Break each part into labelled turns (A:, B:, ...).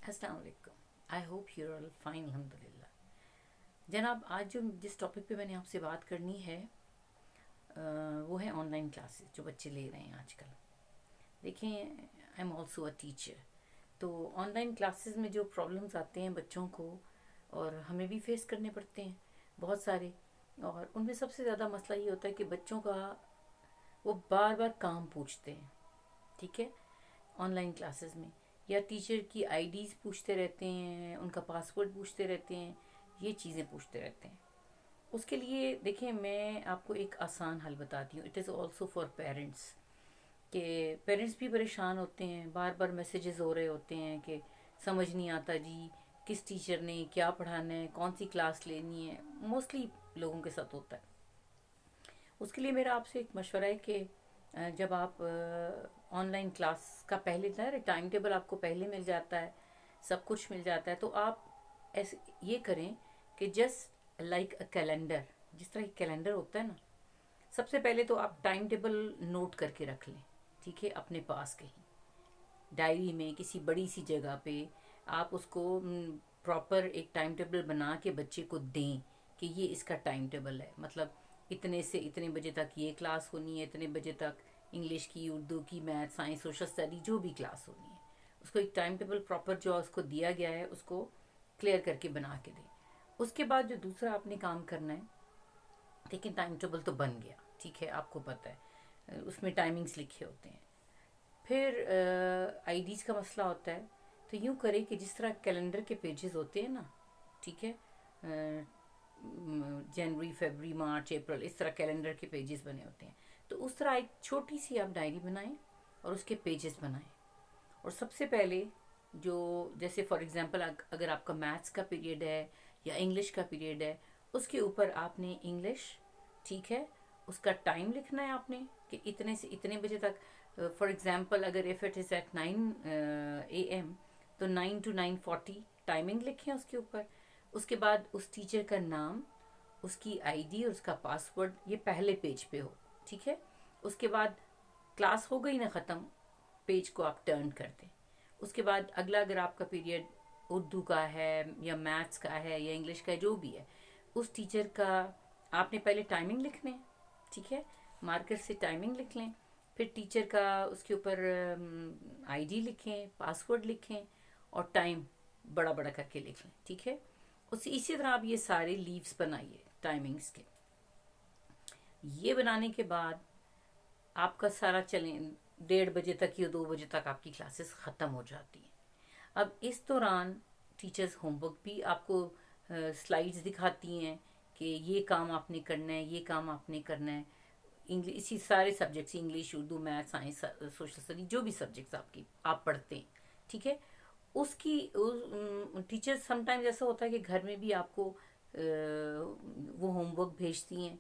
A: अस्सलाम वालेकुम। I hope you are all fine अल्हम्दुलिल्लाह। जनाब, आज जो जिस टॉपिक पे मैंने आपसे बात करनी है वो है ऑनलाइन क्लासेस जो बच्चे ले रहे हैं आजकल। देखें, I am also a teacher. तो ऑनलाइन क्लासेस में जो प्रॉब्लम्स आते हैं बच्चों को, और हमें भी फेस करने पड़ते हैं बहुत सारे, और उनमें सबसे ज़्यादा मसला ये होता है कि बच्चों का वो बार बार काम पूछते हैं। ठीक है, ऑनलाइन क्लासेस में या टीचर की आईडीज़ पूछते रहते हैं, उनका पासवर्ड पूछते रहते हैं, ये चीज़ें पूछते रहते हैं। उसके लिए देखें, मैं आपको एक आसान हल बताती हूँ। It is also for parents, कि पेरेंट्स भी परेशान होते हैं, बार बार मैसेजेस हो रहे होते हैं कि समझ नहीं आता जी किस टीचर ने क्या पढ़ाना है, कौन सी क्लास लेनी है। मोस्टली लोगों के साथ होता है। उसके लिए मेरा आपसे एक मशवरा है कि जब आप ऑनलाइन क्लास का पहले टाइम टेबल आपको पहले मिल जाता है, सब कुछ मिल जाता है, तो आप ऐसे ये करें कि जस्ट लाइक अ कैलेंडर, जिस तरह कैलेंडर होता है ना, सबसे पहले तो आप टाइम टेबल नोट करके रख लें। ठीक है, अपने पास कहीं डायरी में किसी बड़ी सी जगह पे आप उसको प्रॉपर एक टाइम टेबल बना के बच्चे को दें कि ये इसका टाइम टेबल है। मतलब इतने से इतने बजे तक ये क्लास होनी है, इतने बजे तक इंग्लिश की, उर्दू की, मैथ, साइंस, सोशल स्टडी, जो भी क्लास होनी है उसको एक टाइम टेबल प्रॉपर जो उसको दिया गया है उसको क्लियर करके बना के दें। उसके बाद जो दूसरा आपने काम करना है, लेकिन टाइम टेबल तो बन गया, ठीक है, आपको पता है उसमें टाइमिंग्स लिखे होते हैं। फिर आईडीज़ का मसला होता है। तो यूँ करें कि जिस तरह कैलेंडर के पेजेस होते हैं ना, ठीक है, जनवरी, फरवरी, मार्च, अप्रैल, इस तरह कैलेंडर के पेजेस बने होते हैं। तो उस तरह एक छोटी सी आप डायरी बनाएं और उसके पेजेस बनाएं। और सबसे पहले जो, जैसे फॉर एग्जांपल अगर आपका मैथ्स का पीरियड है या इंग्लिश का पीरियड है, उसके ऊपर आपने इंग्लिश, ठीक है, उसका टाइम लिखना है आपने कि इतने से इतने बजे तक। फॉर एग्जांपल अगर if it is at 9 AM, तो 9 to 9:40 टाइमिंग लिखें उसके ऊपर। उसके बाद उस टीचर का नाम, उसकी आईडी और उसका पासवर्ड ये पहले पेज पे हो। ठीक है, उसके बाद क्लास हो गई ना ख़त्म, पेज को आप टर्न कर दें। उसके बाद अगला अगर आपका पीरियड उर्दू का है या मैथ्स का है या इंग्लिश का है, जो भी है, उस टीचर का आपने पहले टाइमिंग लिखने हैं। ठीक है, मार्कर से टाइमिंग लिख लें। फिर टीचर का उसके ऊपर आईडी लिखें, पासवर्ड लिखें और टाइम बड़ा बड़ा करके लिख लें। ठीक है, उसी इसी तरह आप ये सारे लीव्स बनाइए टाइमिंग्स के। ये बनाने के बाद आपका सारा चले 1:30 बजे तक या 2 बजे तक आपकी क्लासेस ख़त्म हो जाती हैं। अब इस दौरान टीचर्स होमवर्क भी आपको स्लाइड्स दिखाती हैं कि ये काम आपने करना है, ये काम आपने करना है। इंग्लिश, इसी सारे subjects, English, Urdu, math, science, social study, जो भी सब्जेक्ट्स आपकी आप पढ़ते हैं, ठीक है, उसकी टीचर्स समटाइम्स ऐसा होता है कि घर में भी आपको वो होमवर्क भेजती हैं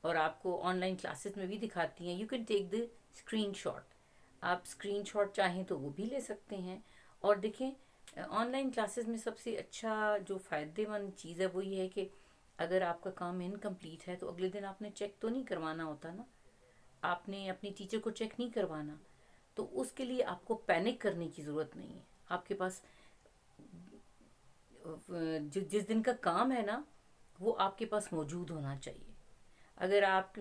A: और आपको ऑनलाइन क्लासेस में भी दिखाती हैं। You can take the screen shot. आप स्क्रीन शॉट चाहें तो वो भी ले सकते हैं। और देखें, ऑनलाइन क्लासेस में सबसे अच्छा जो फ़ायदेमंद चीज़ है वो ये है कि अगर आपका काम इनकम्प्लीट है तो अगले दिन आपने चेक तो नहीं करवाना होता ना, आपने अपनी टीचर को चेक नहीं करवाना। तो उसके लिए आपको पैनिक करने की ज़रूरत नहीं है। आपके पास जो जिस दिन का काम है ना, वो आपके पास मौजूद होना चाहिए। अगर आप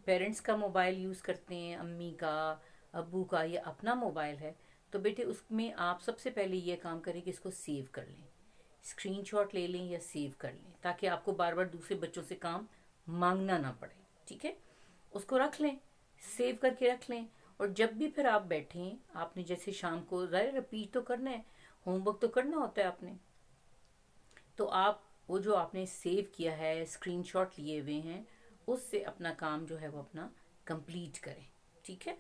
A: पेरेंट्स का मोबाइल यूज़ करते हैं, अम्मी का, अब्बू का, या अपना मोबाइल है, तो बेटे उसमें आप सबसे पहले ये काम करें कि इसको सेव कर लें, स्क्रीनशॉट ले लें या सेव कर लें, ताकि आपको बार बार दूसरे बच्चों से काम मांगना ना पड़े। ठीक है, उसको रख लें, सेव करके रख लें। और जब भी फिर आप बैठें, आपने जैसे शाम को ज़ाहिर रिपीट तो करना है, होमवर्क तो करना होता है आपने, तो आप वो जो आपने सेव किया है, स्क्रीनशॉट लिए हुए हैं, उससे अपना काम जो है वो अपना कंप्लीट करें। ठीक है,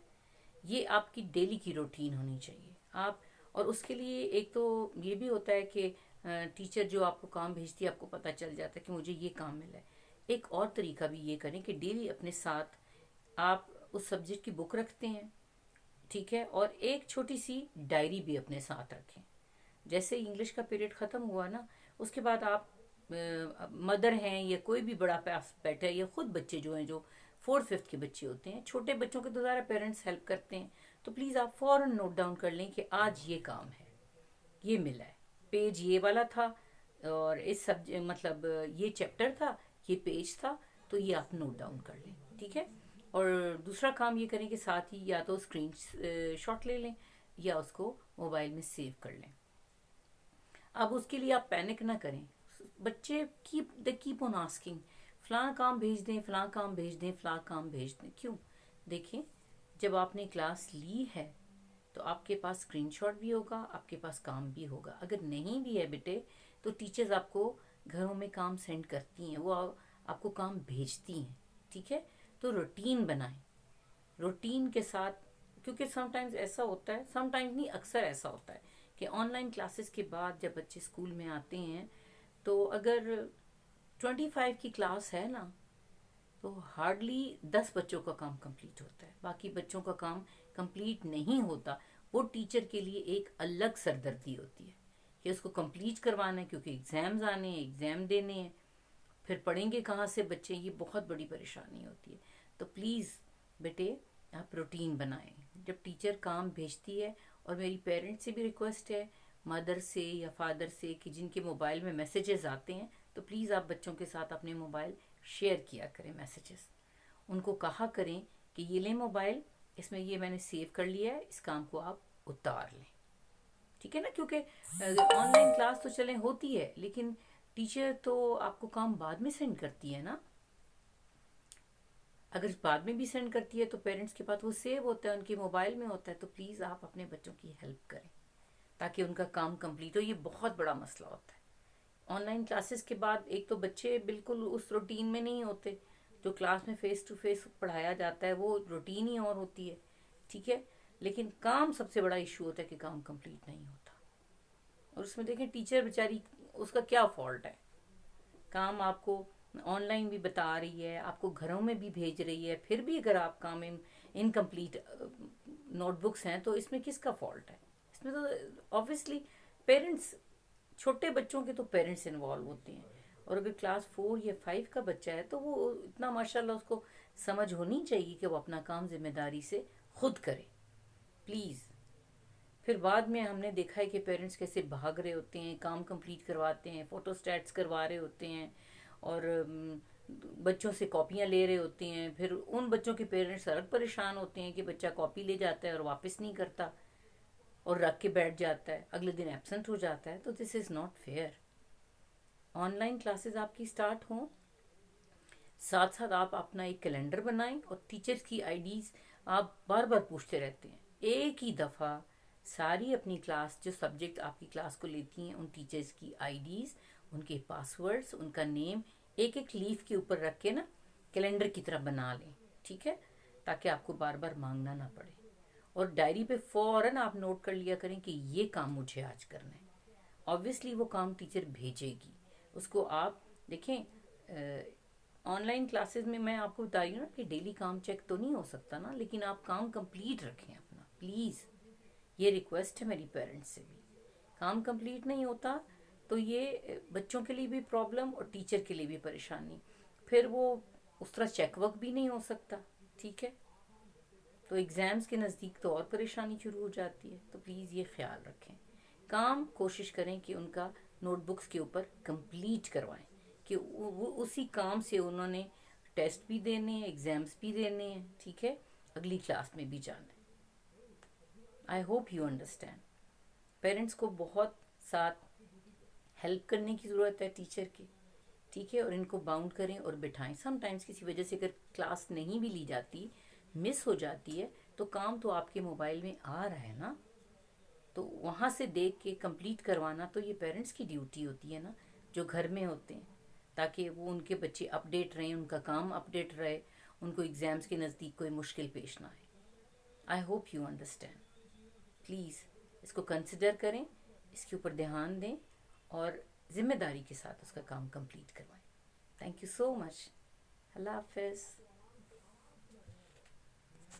A: ये आपकी डेली की रूटीन होनी चाहिए। आप, और उसके लिए एक तो ये भी होता है कि टीचर जो आपको काम भेजती है आपको पता चल जाता है कि मुझे ये काम मिला है। एक और तरीका भी ये करें कि डेली अपने साथ आप उस सब्जेक्ट की बुक रखते हैं, ठीक है, और एक छोटी सी डायरी भी अपने साथ रखें। जैसे इंग्लिश का पीरियड ख़त्म हुआ ना, उसके बाद आप मदर हैं या कोई भी बड़ा पास बैठा है, या खुद बच्चे जो हैं, जो 4th 5th के बच्चे होते हैं, छोटे बच्चों के तो ज़्यादा पेरेंट्स हेल्प करते हैं, तो प्लीज़ आप फ़ौरन नोट डाउन कर लें कि आज ये काम है। یہ ملا ہے، پیج یہ والا تھا اور اس مطلب یہ چیپٹر تھا، یہ پیج تھا، تو یہ آپ نوٹ ڈاؤن کر لیں، ٹھیک ہے. اور دوسرا کام یہ کریں کہ ساتھ ہی یا تو اسکرین شاٹ لے لیں یا اس کو موبائل میں سیو کر لیں. اب اس کے لیے آپ پینک نہ کریں. بچے کیپ آن آسکنگ فلاں کام بھیج دیں، فلاں کام بھیج دیں، فلاں کام بھیج دیں. کیوں؟ دیکھیں، جب آپ نے کلاس لی ہے تو آپ کے پاس اسکرین شاٹ بھی ہوگا، آپ کے پاس کام بھی ہوگا. اگر نہیں بھی ہے بیٹے تو ٹیچرز آپ کو گھروں میں کام سینڈ کرتی ہیں، وہ آپ کو کام بھیجتی ہیں، ٹھیک ہے. تو روٹین بنائیں، روٹین کے ساتھ. کیونکہ سم ٹائمز ایسا ہوتا ہے، سم ٹائمز نہیں، اکثر ایسا ہوتا ہے کہ آن لائن کلاسز کے بعد جب بچے اسکول میں آتے ہیں تو اگر 25 کی کلاس ہے نا تو ہارڈلی 10 بچوں کا کام کمپلیٹ ہوتا ہے، باقی بچوں کا کام کمپلیٹ نہیں ہوتا. وہ ٹیچر کے لیے ایک الگ سردردی ہوتی ہے کہ اس کو کمپلیٹ کروانا ہے، کیونکہ ایگزامز آنے ہیں، ایگزام دینے ہیں، پھر پڑھیں گے کہاں سے بچے. یہ بہت بڑی پریشانی ہوتی ہے. تو پلیز بیٹے آپ روٹین بنائیں. جب ٹیچر کام بھیجتی ہے، اور میری پیرنٹ سے بھی ریکویسٹ ہے، مدر سے یا فادر سے، کہ جن کے موبائل میں میسیجز آتے ہیں تو پلیز آپ بچوں کے ساتھ اپنے موبائل شیئر کیا کریں میسیجز. ان کو کہا کریں کہ یہ لیں موبائل، اس میں یہ میں نے سیو کر لیا ہے، اس کام کو آپ اتار لیں، ٹھیک ہے نا. کیونکہ آن لائن کلاس تو چلیں ہوتی ہے، لیکن ٹیچر تو آپ کو کام بعد میں سینڈ کرتی ہے نا. اگر بعد میں بھی سینڈ کرتی ہے تو پیرنٹس کے پاس وہ سیو ہوتا ہے، ان کے موبائل میں ہوتا ہے. تو پلیز آپ اپنے بچوں کی ہیلپ کریں تاکہ ان کا کام کمپلیٹ ہو. یہ بہت بڑا مسئلہ ہوتا ہے آن لائن کلاسز کے بعد. ایک تو بچے بالکل اس روٹین میں نہیں ہوتے جو کلاس میں فیس ٹو فیس پڑھایا جاتا ہے، وہ روٹین ہی اور ہوتی ہے، ٹھیک ہے. لیکن کام سب سے بڑا ایشو ہوتا ہے کہ کام کمپلیٹ نہیں ہوتا. اور اس میں دیکھیں ٹیچر بیچاری، اس کا کیا فالٹ ہے؟ کام آپ کو آن لائن بھی بتا رہی ہے، آپ کو گھروں میں بھی بھیج رہی ہے، پھر بھی اگر آپ کام انکمپلیٹ نوٹ بکس ہیں تو اس میں کس کا فالٹ ہے؟ اس میں تو آبویسلی پیرنٹس، چھوٹے بچوں کے تو پیرنٹس انوالو ہوتے ہیں. اور اگر کلاس 4 یا 5 کا بچہ ہے تو وہ اتنا ماشاءاللہ اس کو سمجھ ہونی چاہیے کہ وہ اپنا کام ذمہ داری سے خود کرے، پلیز. پھر بعد میں ہم نے دیکھا ہے کہ پیرنٹس کیسے بھاگ رہے ہوتے ہیں، کام کمپلیٹ کرواتے ہیں، فوٹو سٹیٹس کروا رہے ہوتے ہیں، اور بچوں سے کاپیاں لے رہے ہوتے ہیں. پھر ان بچوں کے پیرنٹس الگ پریشان ہوتے ہیں کہ بچہ کاپی لے جاتا ہے اور واپس نہیں کرتا اور رکھ کے بیٹھ جاتا ہے، اگلے دن ایبسنٹ ہو جاتا ہے. تو this is not fair. Online classes آپ کی سٹارٹ ہوں، ساتھ ساتھ آپ اپنا ایک کیلنڈر بنائیں، اور ٹیچرز کی آئی ڈیز آپ بار بار پوچھتے رہتے ہیں. ایک ہی دفعہ ساری اپنی کلاس، جو سبجیکٹ آپ کی کلاس کو لیتی ہیں، ان ٹیچرز کی آئی ڈیز، ان کے پاس ورڈز، ان کا نیم ایک ایک لیف کے اوپر رکھ کے نا کیلنڈر کی طرح بنا لیں، ٹھیک ہے، تاکہ آپ کو بار بار مانگنا نہ پڑے. اور ڈائری پہ فوراً آپ نوٹ کر لیا کریں کہ یہ کام مجھے آج کرنا ہے. آبویسلی وہ کام ٹیچر بھیجے گی، اس کو آپ دیکھیں. آن لائن کلاسز میں آپ کو بتا رہی ہوں نا کہ ڈیلی کام چیک تو نہیں ہو سکتا نا، لیکن آپ کام کمپلیٹ رکھیں اپنا، پلیز. یہ ریکویسٹ ہے میری پیرنٹس سے بھی. کام کمپلیٹ نہیں ہوتا تو یہ بچوں کے لیے بھی پرابلم اور ٹیچر کے لیے بھی پریشانی. پھر وہ اس طرح چیک ورک بھی نہیں ہو سکتا، ٹھیک ہے. تو ایگزامز کے نزدیک تو اور پریشانی شروع ہو جاتی ہے. تو پلیز یہ خیال رکھیں، کام کوشش کریں کہ ان کا نوٹ بکس کے اوپر کمپلیٹ کروائیں، کہ وہ اسی کام سے انہوں نے ٹیسٹ بھی دینے ہیں، ایگزامز بھی دینے ہیں، ٹھیک ہے، اگلی کلاس میں بھی جانا ہے. آئی ہوپ یو انڈرسٹینڈ. پیرنٹس کو بہت ساتھ ہیلپ کرنے کی ضرورت ہے ٹیچر کی، ٹھیک ہے. اور ان کو باؤنڈ کریں اور بٹھائیں. سم ٹائمز کسی وجہ سے اگر کلاس نہیں بھی لی جاتی، مس ہو جاتی ہے، تو کام تو آپ کے موبائل میں آ رہا ہے نا، تو وہاں سے دیکھ کے کمپلیٹ کروانا تو یہ پیرنٹس کی ڈیوٹی ہوتی ہے نا، جو گھر میں ہوتے ہیں، تاکہ وہ ان کے بچے اپڈیٹ رہیں، ان کا کام اپڈیٹ رہے، ان کو ایگزامز کے نزدیک کوئی مشکل پیش نہ آئے. I hope you understand. Please اس کو کنسیڈر کریں، اس کے اوپر دھیان دیں، اور ذمہ داری کے ساتھ اس کا کام کمپلیٹ کروائیں. تھینک یو سو مچ. اللہ حافظ.